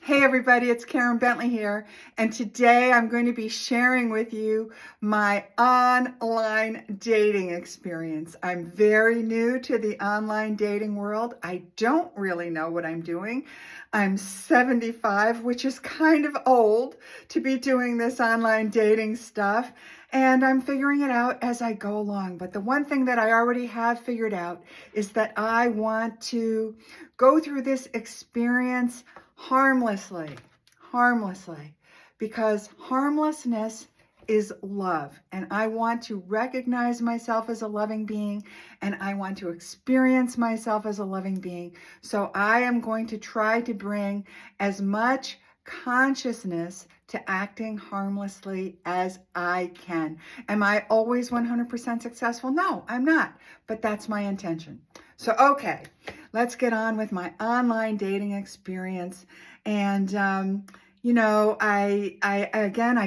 Hey everybody, it's Karen Bentley here, and today I'm going to be sharing with you my online dating experience. I'm very new to the online dating world. I don't really know what I'm doing. I'm 75, which is kind of old to be doing this online dating stuff, and I'm figuring it out as I go along. But the one thing that I already have figured out is that I want to go through this experience harmlessly, because harmlessness is love. And I want to recognize myself as a loving being, and I want to experience myself as a loving being. So I am going to try to bring as much consciousness to acting harmlessly as I can. Am I always 100% successful? No, I'm not, but that's my intention. So, okay, let's get on with my online dating experience. And, I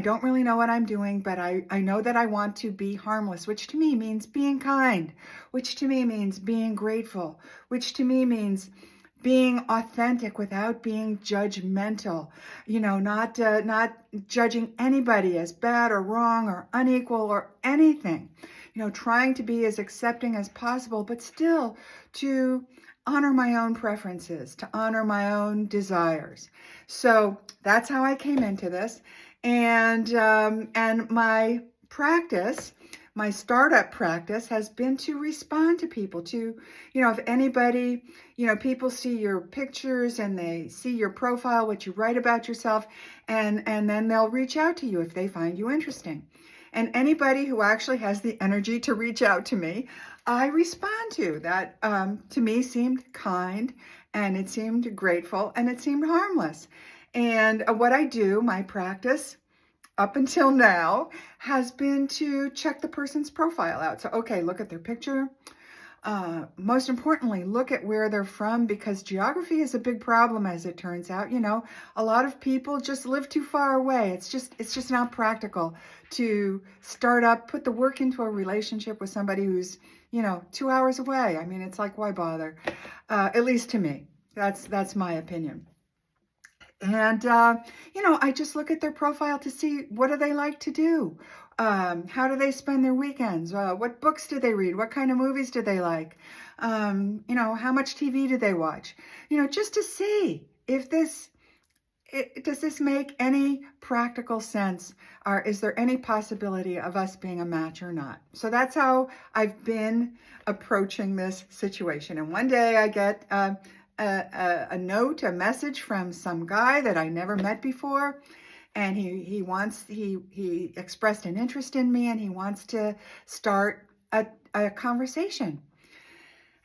don't really know what I'm doing, but I know that I want to be harmless, which to me means being kind, which to me means being grateful, which to me means being authentic without being judgmental, not judging anybody as bad or wrong or unequal or anything, trying to be as accepting as possible, but still to honor my own preferences, to honor my own desires. So that's how I came into this. And my practice, my startup practice has been to respond to people, to, if anybody, people see your pictures and they see your profile, what you write about yourself, and then they'll reach out to you if they find you interesting. And anybody who actually has the energy to reach out to me, I respond to. That to me seemed kind, and it seemed grateful, and it seemed harmless. And what I do, my practice up until now, has been to check the person's profile out. So, okay, look at their picture. Most importantly, look at where they're from, because geography is a big problem, as it turns out. A lot of people just live too far away. It's just not practical to put the work into a relationship with somebody who's, 2 hours away. I mean, it's like, why bother? At least to me. That's my opinion. And, I just look at their profile to see, what do they like to do? How do they spend their weekends? What books do they read? What kind of movies do they like? How much TV do they watch? Just to see if does this make any practical sense? Or is there any possibility of us being a match or not? So that's how I've been approaching this situation. And one day I get a note, a message from some guy that I never met before, and he expressed an interest in me, and he wants to start a conversation.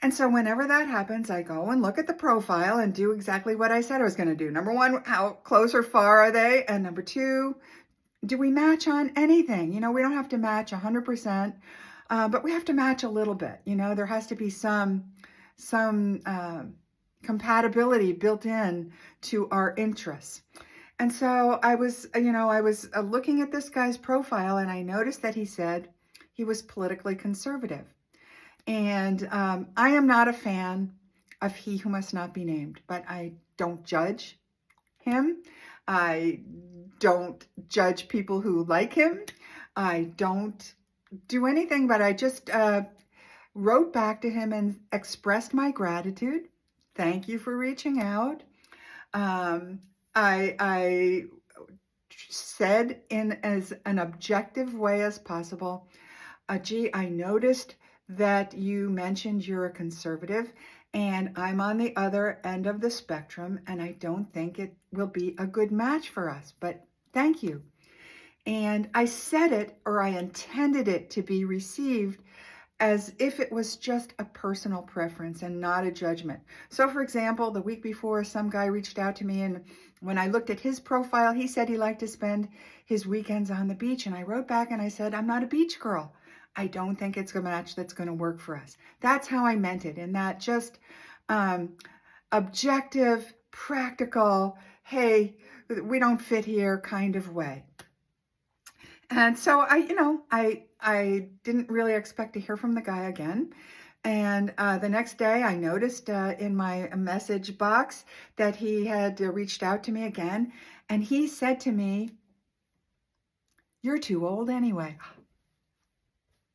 And so whenever that happens, I go and look at the profile and do exactly what I said I was going to do. Number one, how close or far are they? And number two, do we match on anything? We don't have to match 100%, but we have to match a little bit. There has to be some compatibility built in to our interests. And so I was looking at this guy's profile, and I noticed that he said he was politically conservative. And I am not a fan of He Who Must Not Be Named, but I don't judge him. I don't judge people who like him. I don't do anything, but I just wrote back to him and expressed my gratitude. Thank you for reaching out. I said in as an objective way as possible, gee, I noticed that you mentioned you're a conservative, and I'm on the other end of the spectrum, and I don't think it will be a good match for us, but thank you. And I said it, or I intended it to be received as if it was just a personal preference and not a judgment. So for example, the week before, some guy reached out to me, and when I looked at his profile, he said he liked to spend his weekends on the beach. And I wrote back and I said, I'm not a beach girl. I don't think it's a match that's going to work for us. That's how I meant it, in that just objective, practical, hey, we don't fit here kind of way. And so I didn't really expect to hear from the guy again. And the next day I noticed in my message box that he had reached out to me again. And he said to me, "You're too old anyway."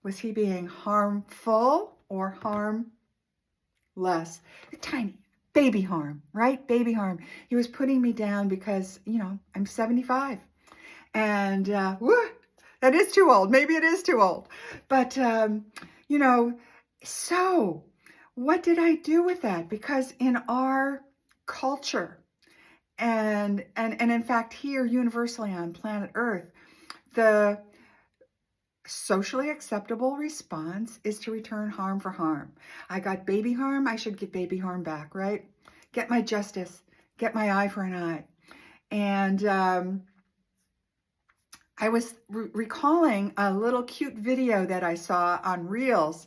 Was he being harmful or harmless? Tiny baby harm, right? Baby harm. He was putting me down because, I'm 75. And that is too old. Maybe it is too old. But, so what did I do with that? Because in our culture, and in fact here universally on planet Earth, the socially acceptable response is to return harm for harm. I got baby harm, I should get baby harm back, right? Get my justice, get my eye for an eye. And I was recalling a little cute video that I saw on Reels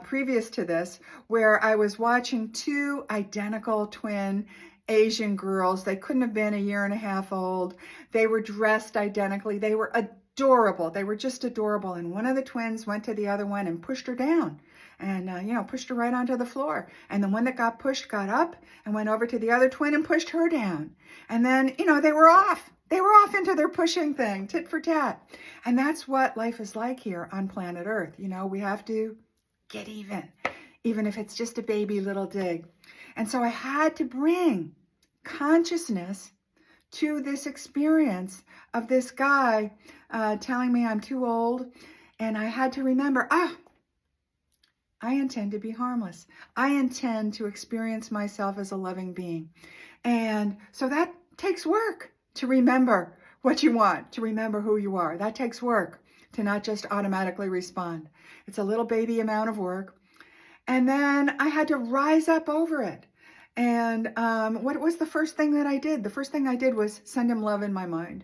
previous to this, where I was watching two identical twin Asian girls. They couldn't have been a year and a half old. They were dressed identically. They were adorable. They were just adorable. And one of the twins went to the other one and pushed her down and, pushed her right onto the floor. And the one that got pushed got up and went over to the other twin and pushed her down. And then, they were off. They were off into their pushing thing, tit for tat. And that's what life is like here on planet Earth. We have to get even if it's just a baby little dig. And so I had to bring consciousness to this experience of this guy telling me I'm too old. And I had to remember, I intend to be harmless. I intend to experience myself as a loving being. And so that takes work. To remember what you want, to remember who you are. That takes work, to not just automatically respond. It's a little baby amount of work. And then I had to rise up over it. And what was the first thing that I did? The first thing I did was send him love in my mind.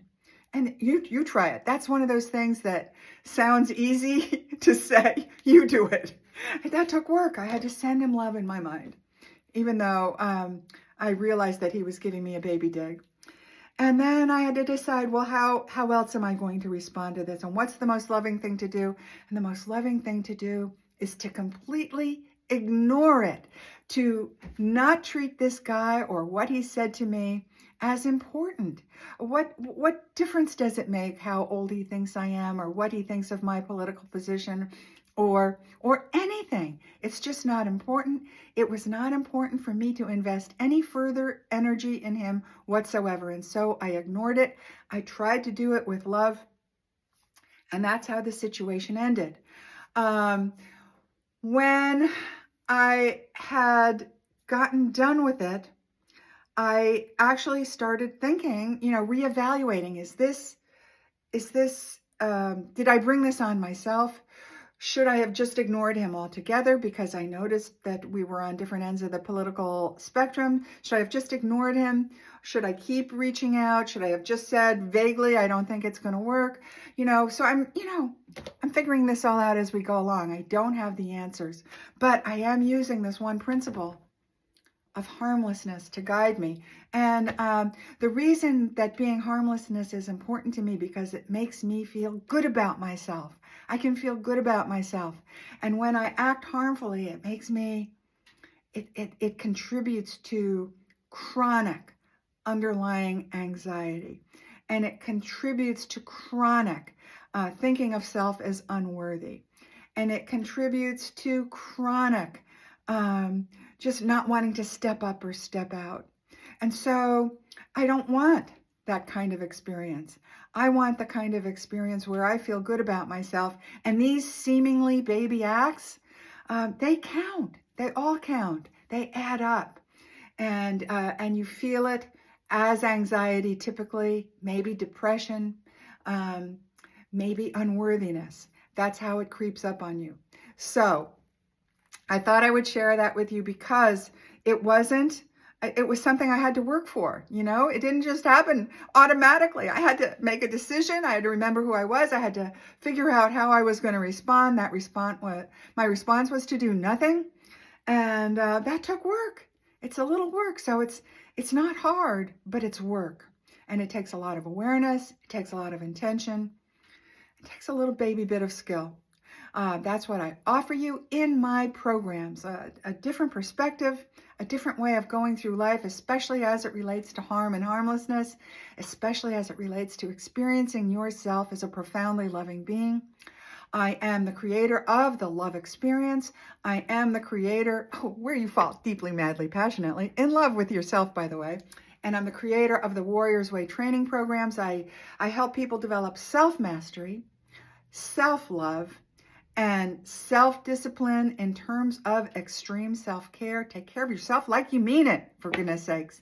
And you try it. That's one of those things that sounds easy to say. You do it. And that took work. I had to send him love in my mind, even though I realized that he was giving me a baby dig. And then I had to decide, well, how else am I going to respond to this? And what's the most loving thing to do? And the most loving thing to do is to completely ignore it, to not treat this guy or what he said to me as important. What difference does it make how old he thinks I am or what he thinks of my political position or anything? It's just not important. It was not important for me to invest any further energy in him whatsoever. And so I ignored it. I tried to do it with love. And that's how the situation ended. When I had gotten done with it, I actually started thinking, reevaluating, did I bring this on myself? Should I have just ignored him altogether because I noticed that we were on different ends of the political spectrum? Should I have just ignored him? Should I keep reaching out? Should I have just said vaguely, I don't think it's going to work? So I'm figuring this all out as we go along. I don't have the answers, but I am using this one principle of harmlessness to guide me. And the reason that being harmlessness is important to me because it makes me feel good about myself. I can feel good about myself. And when I act harmfully, it makes me, it contributes to chronic underlying anxiety. And it contributes to chronic thinking of self as unworthy. And it contributes to chronic just not wanting to step up or step out. And so I don't want that kind of experience. I want the kind of experience where I feel good about myself. And these seemingly baby acts, they count. They all count. They add up. And you feel it as anxiety typically, maybe depression, maybe unworthiness. That's how it creeps up on you. So I thought I would share that with you because it was something I had to work for. It didn't just happen automatically. I had to make a decision. I had to remember who I was. I had to figure out how I was going to respond. My response was to do nothing. And that took work. It's a little work. So it's not hard, but it's work. And it takes a lot of awareness. It takes a lot of intention. It takes a little baby bit of skill. That's what I offer you in my programs, a different perspective, a different way of going through life, especially as it relates to harm and harmlessness, especially as it relates to experiencing yourself as a profoundly loving being. I am the creator of the love experience. I am the creator, where you fall deeply, madly, passionately, in love with yourself, by the way. And I'm the creator of the Warrior's Way training programs. I help people develop self-mastery, self-love, and self-discipline in terms of extreme self-care. Take care of yourself like you mean it, for goodness sakes.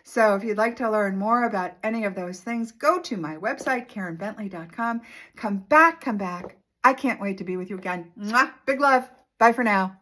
So if you'd like to learn more about any of those things, go to my website, KarenBentley.com. Come back. I can't wait to be with you again. Mwah! Big love. Bye for now.